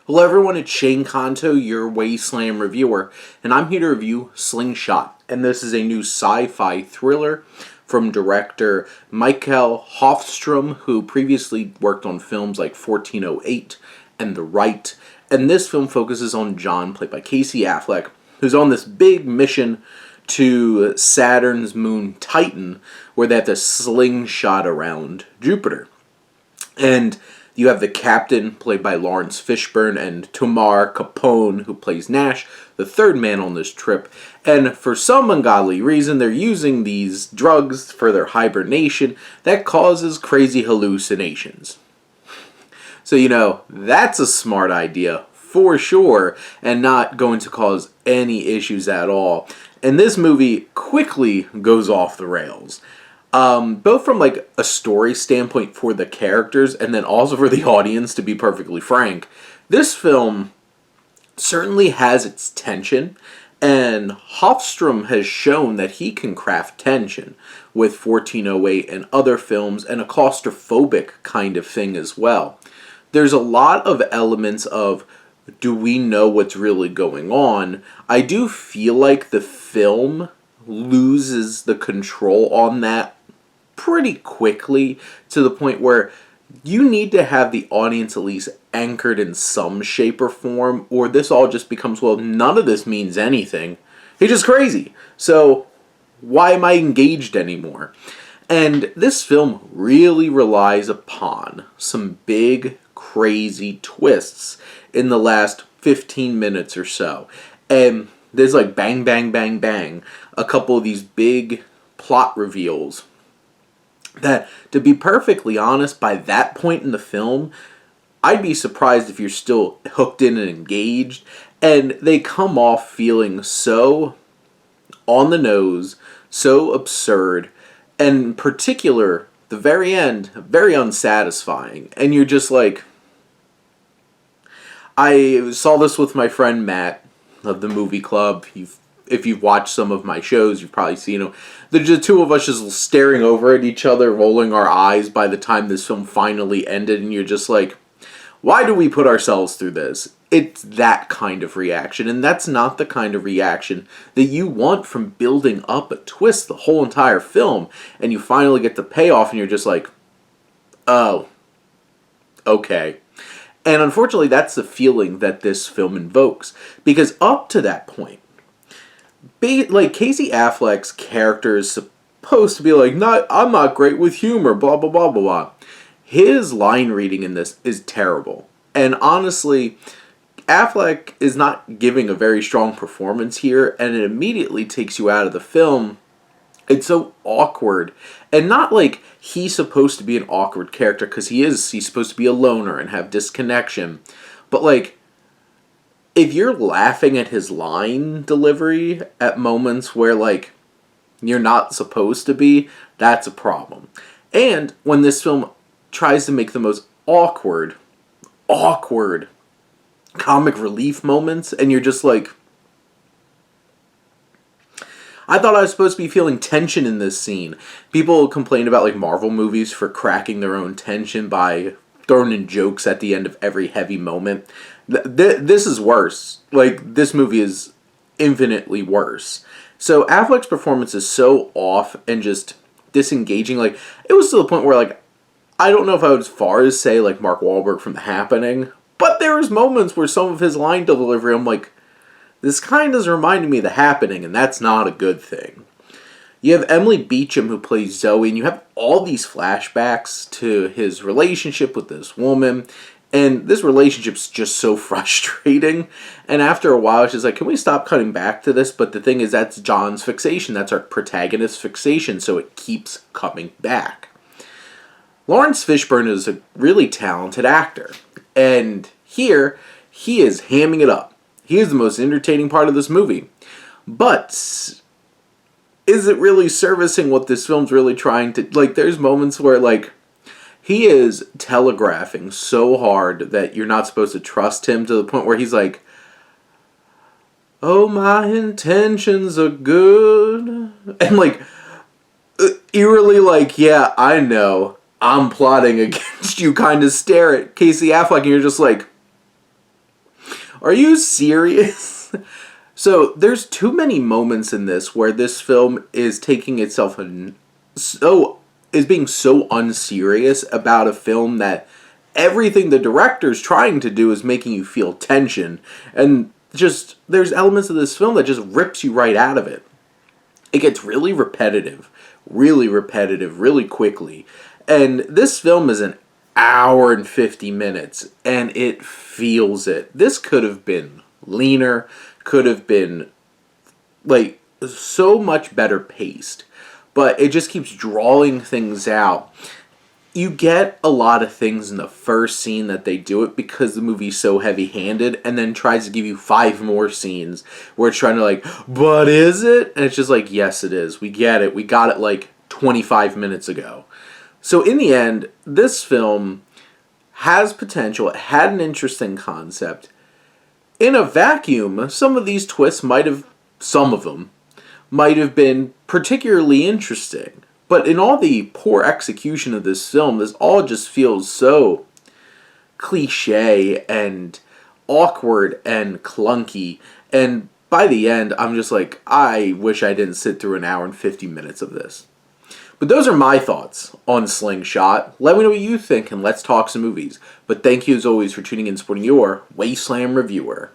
Hello everyone, it's Shane Kanto, your Wasteland reviewer, and I'm here to review Slingshot. And this is a new sci-fi thriller from director Michael Hofstrom, who previously worked on films like 1408 and The Right. And this film focuses on John, played by Casey Affleck, who's on this big mission to Saturn's moon Titan, where they have to slingshot around Jupiter. And you have the captain, played by Lawrence Fishburne, and Tomar Capone, who plays Nash, the third man on this trip. And for some ungodly reason, they're using these drugs for their hibernation that causes crazy hallucinations. So, that's a smart idea, for sure, and not going to cause any issues at all. And this movie quickly goes off the rails. Both from like a story standpoint for the characters and then also for the audience, to be perfectly frank. This film certainly has its tension, and Hofstrom has shown that he can craft tension with 1408 and other films, and a claustrophobic kind of thing as well. There's a lot of elements of, do we know what's really going on? I do feel like the film loses the control on that pretty quickly, to the point where you need to have the audience at least anchored in some shape or form, or this all just becomes, well, none of this means anything. He's just crazy. So why am I engaged anymore? And this film really relies upon some big, crazy twists in the last 15 minutes or so. And there's like bang, bang, bang, bang, a couple of these big plot reveals that, to be perfectly honest, by that point in the film, I'd be surprised if you're still hooked in and engaged. And they come off feeling so on the nose, so absurd, and in particular, the very end, very unsatisfying. And you're just like, I saw this with my friend Matt of the movie club. If you've watched some of my shows, you've probably seen the two of us just staring over at each other, rolling our eyes by the time this film finally ended, and you're just like, why do we put ourselves through this? It's that kind of reaction, and that's not the kind of reaction that you want from building up a twist the whole entire film, and you finally get the payoff, and you're just like, oh, okay. And unfortunately, that's the feeling that this film invokes, because up to that point, like, Casey Affleck's character is supposed to be like, I'm not great with humor, blah, blah, blah, blah, blah. His line reading in this is terrible. And honestly, Affleck is not giving a very strong performance here, and it immediately takes you out of the film. It's so awkward. And not like he's supposed to be an awkward character, because he's supposed to be a loner and have disconnection. But like, if you're laughing at his line delivery at moments where, like, you're not supposed to be, that's a problem. And when this film tries to make the most awkward comic relief moments, and you're just like, I thought I was supposed to be feeling tension in this scene. People complain about, like, Marvel movies for cracking their own tension by throwing in jokes at the end of every heavy moment. This is worse. Like, this movie is infinitely worse. So Affleck's performance is so off and just disengaging. Like, it was to the point where, like, I don't know if I would as far as say, like, Mark Wahlberg from The Happening, but there was moments where some of his line delivery, I'm like, this kind of reminded me of The Happening, and that's not a good thing. You have Emily Beecham, who plays Zoe, and you have all these flashbacks to his relationship with this woman, and this relationship's just so frustrating. And after a while, she's like, can we stop cutting back to this? But the thing is, that's John's fixation. That's our protagonist's fixation, so it keeps coming back. Lawrence Fishburne is a really talented actor, and here, he is hamming it up. He is the most entertaining part of this movie. But is it really servicing what this film's really trying to... Like, there's moments where, like, he is telegraphing so hard that you're not supposed to trust him, to the point where he's like, oh, my intentions are good. And, like, eerily like, yeah, I know, I'm plotting against you, kind of stare at Casey Affleck, and you're just like, Are you serious? So there's too many moments in this where this film is taking itself is being so unserious about a film that everything the director's trying to do is making you feel tension, and just there's elements of this film that just rips you right out of it. It gets really repetitive, really quickly. And this film is an hour and 50 minutes, and it feels it. This could have been leaner, could have been like so much better paced, but it just keeps drawing things out. You get a lot of things in the first scene that they do it because the movie's so heavy-handed, and then tries to give you 5 more scenes where it's trying to like, but is it? And it's just like, yes it is. We get it. We got it like 25 minutes ago. So in the end, this film has potential. It had an interesting concept. In a vacuum, some of these twists some of them might have been particularly interesting. But in all the poor execution of this film, this all just feels so cliche and awkward and clunky. And by the end, I'm just like, I wish I didn't sit through an hour and 50 minutes of this. But those are my thoughts on Slingshot. Let me know what you think, and let's talk some movies. But thank you as always for tuning in and supporting your Wasteland reviewer.